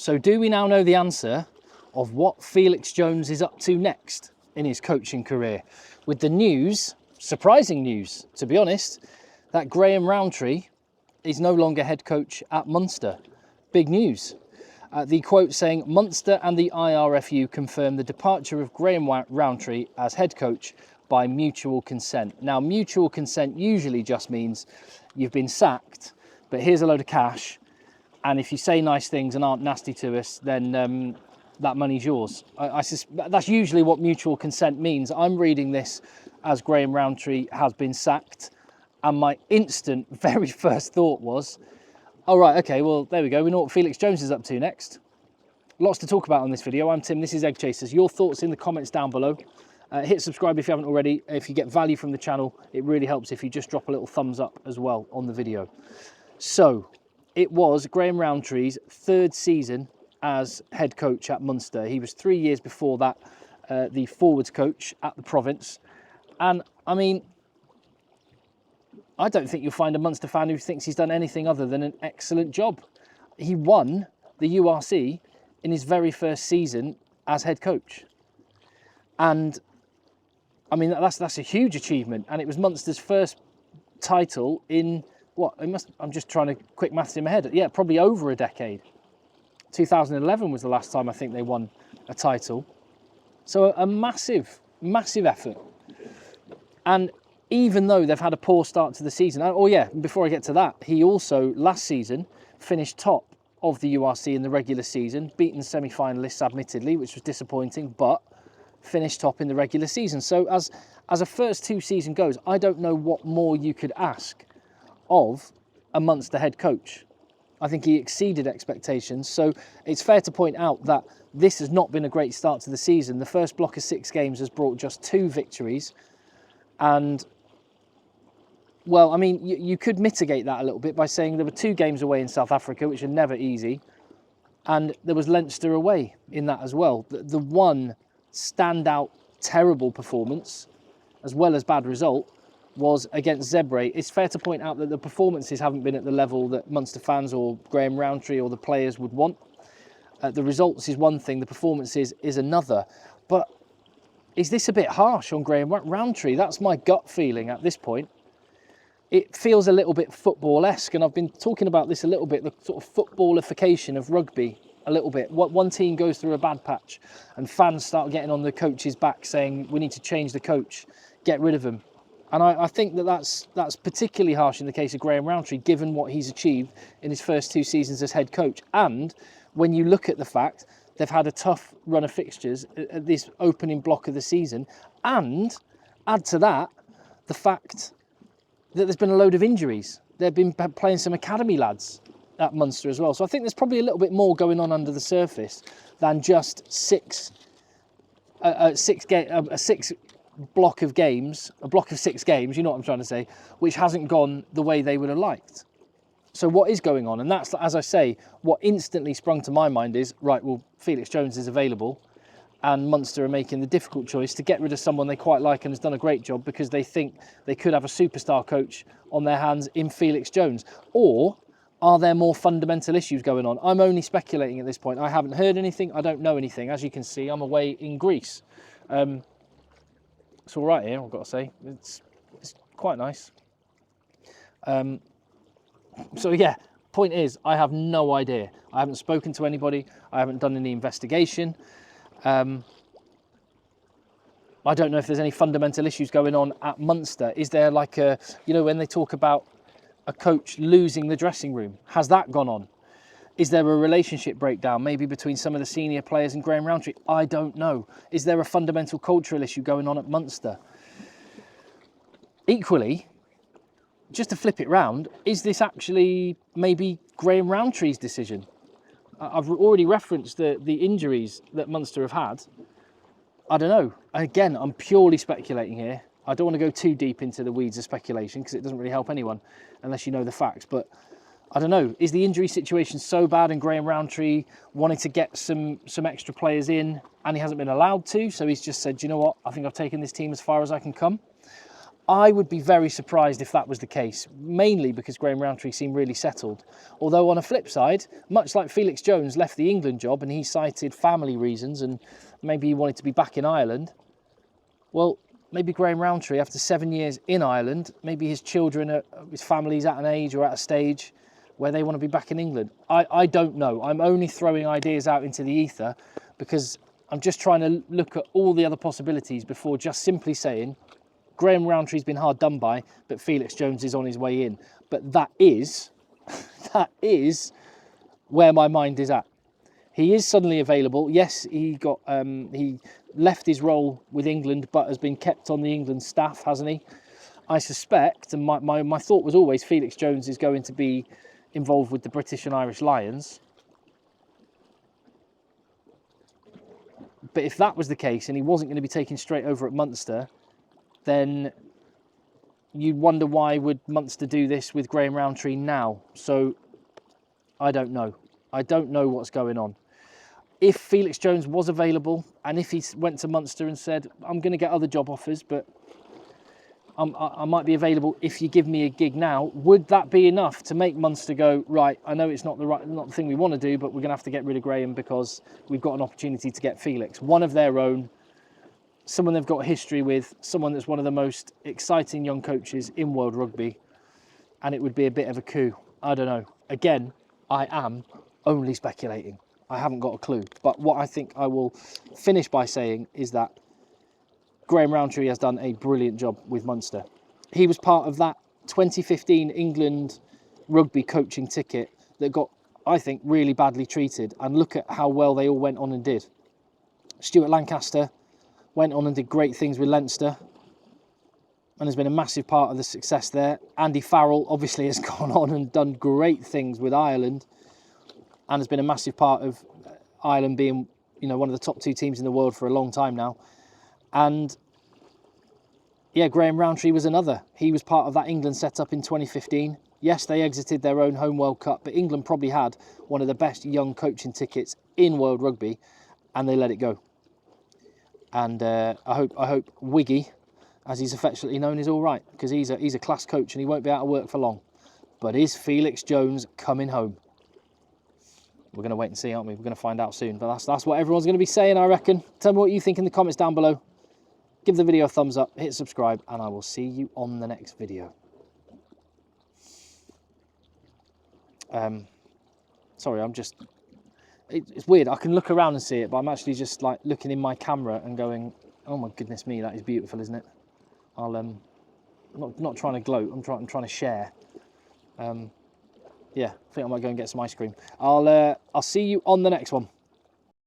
So do we now know the answer of what Felix Jones is up to next in his coaching career? With the news, surprising news, to be honest, that Graham Rowntree is no longer head coach at Munster. Big news. The quote saying, Munster and the IRFU confirm the departure of Graham Rowntree as head coach by mutual consent. Now, mutual consent usually just means you've been sacked, but here's a load of cash. And if you say nice things and aren't nasty to us, then that money's yours. That's usually what mutual consent means. I'm reading this as Graham Rowntree has been sacked. And my instant, very first thought was, oh, right, okay, well, there we go. We know what Felix Jones is up to next. Lots to talk about on this video. I'm Tim, this is Egg Chasers. Your thoughts in the comments down below. Hit subscribe if you haven't already. If you get value from the channel, it really helps if you just drop a little thumbs up as well on the video. So, it was Graham Rowntree's third season as head coach at Munster. He was 3 years before that the forwards coach at the province. And, I mean, I don't think you'll find a Munster fan who thinks he's done anything other than an excellent job. He won the URC in his very first season as head coach. And, I mean, that's a huge achievement. And it was Munster's first title in... what, I'm just trying to quick maths in my head. Yeah, probably over a decade. 2011 was the last time I think they won a title. So a massive, massive effort. And even though they've had a poor start to the season, oh yeah, before I get to that, he also last season finished top of the URC in the regular season, beaten semi-finalists admittedly, which was disappointing, but finished top in the regular season. So as a first two season goes, I don't know what more you could ask of a Munster head coach. I think he exceeded expectations. So it's fair to point out that this has not been a great start to the season. The first block of 6 games has brought just 2 victories. And, well, I mean, you could mitigate that a little bit by saying there were 2 games away in South Africa, which are never easy. And there was Leinster away in that as well. The one standout terrible performance, as well as bad result, was against Zebre. It's fair to point out that the performances haven't been at the level that Munster fans or Graham Rowntree or the players would want. The results is one thing, the performances is another. But is this a bit harsh on Graham Rowntree? That's my gut feeling at this point. It feels a little bit football-esque, and I've been talking about this a little bit, the sort of footballification of rugby a little bit. One team goes through a bad patch and fans start getting on the coach's back saying, we need to change the coach, get rid of him. And I think that's particularly harsh in the case of Graham Rowntree, given what he's achieved in his first 2 seasons as head coach. And when you look at the fact they've had a tough run of fixtures at this opening block of the season, and add to that the fact that there's been a load of injuries. They've been playing some academy lads at Munster as well. So I think there's probably a little bit more going on under the surface than just a block of 6 games, you know what I'm trying to say, which hasn't gone the way they would have liked. So what is going on? And that's, as I say, what instantly sprung to my mind is, right, well, Felix Jones is available and Munster are making the difficult choice to get rid of someone they quite like and has done a great job because they think they could have a superstar coach on their hands in Felix Jones. Or are there more fundamental issues going on? I'm only speculating at this point. I haven't heard anything. I don't know anything. As you can see, I'm away in Greece. It's all right here, I've got to say. It's quite nice. So yeah, point is, I have no idea. I haven't spoken to anybody. I haven't done any investigation. I don't know if there's any fundamental issues going on at Munster. Is there like a, you know, when they talk about a coach losing the dressing room, has that gone on? Is there a relationship breakdown, maybe between some of the senior players and Graham Rowntree? I don't know. Is there a fundamental cultural issue going on at Munster? Equally, just to flip it round, is this actually maybe Graham Rowntree's decision? I've already referenced the injuries that Munster have had. I don't know. Again, I'm purely speculating here. I don't want to go too deep into the weeds of speculation because it doesn't really help anyone unless you know the facts. But I don't know. Is the injury situation so bad and Graham Rowntree wanted to get some extra players in and he hasn't been allowed to? So he's just said, you know what? I think I've taken this team as far as I can come. I would be very surprised if that was the case, mainly because Graham Rowntree seemed really settled. Although on a flip side, much like Felix Jones left the England job and he cited family reasons and maybe he wanted to be back in Ireland, well, maybe Graham Rowntree, after 7 years in Ireland, maybe his children, his family's at an age or at a stage where they want to be back in England. I don't know. I'm only throwing ideas out into the ether because I'm just trying to look at all the other possibilities before just simply saying Graham Rowntree's been hard done by, but Felix Jones is on his way in. But that is where my mind is at. He is suddenly available. Yes, he left his role with England, but has been kept on the England staff, hasn't he? I suspect, and my thought was always Felix Jones is going to be involved with the British and Irish Lions. But if that was the case and he wasn't going to be taken straight over at Munster, then you'd wonder why would Munster do this with Graham Rowntree now. So I don't know. I don't know what's going on. If Felix Jones was available and if he went to Munster and said, I'm going to get other job offers, but I might be available if you give me a gig now, would that be enough to make Munster go, right, I know it's not the thing we want to do, but we're going to have to get rid of Graham because we've got an opportunity to get Felix, one of their own, someone they've got a history with, someone that's one of the most exciting young coaches in world rugby, and it would be a bit of a coup. I don't know. Again, I am only speculating. I haven't got a clue. But what I think I will finish by saying is that Graham Rowntree has done a brilliant job with Munster. He was part of that 2015 England rugby coaching ticket that got, I think, really badly treated. And look at how well they all went on and did. Stuart Lancaster went on and did great things with Leinster and has been a massive part of the success there. Andy Farrell obviously has gone on and done great things with Ireland and has been a massive part of Ireland being, one of the top 2 teams in the world for a long time now. And yeah, Graham Rowntree was another. He was part of that England setup in 2015. Yes, they exited their own home World Cup, but England probably had one of the best young coaching tickets in world rugby and they let it go. And I hope Wiggy, as he's affectionately known, is all right because he's a class coach and he won't be out of work for long. But is Felix Jones coming home? We're going to wait and see, aren't we? We're going to find out soon. But that's what everyone's going to be saying, I reckon. Tell me what you think in the comments down below. Give the video a thumbs up, hit subscribe, and I will see you on the next video. Sorry, it's weird. I can look around and see it, but I'm actually just like looking in my camera and going, oh my goodness me, that is beautiful, isn't it? I'm not trying to gloat. I'm trying to share. Yeah, I think I might go and get some ice cream. I'll see you on the next one.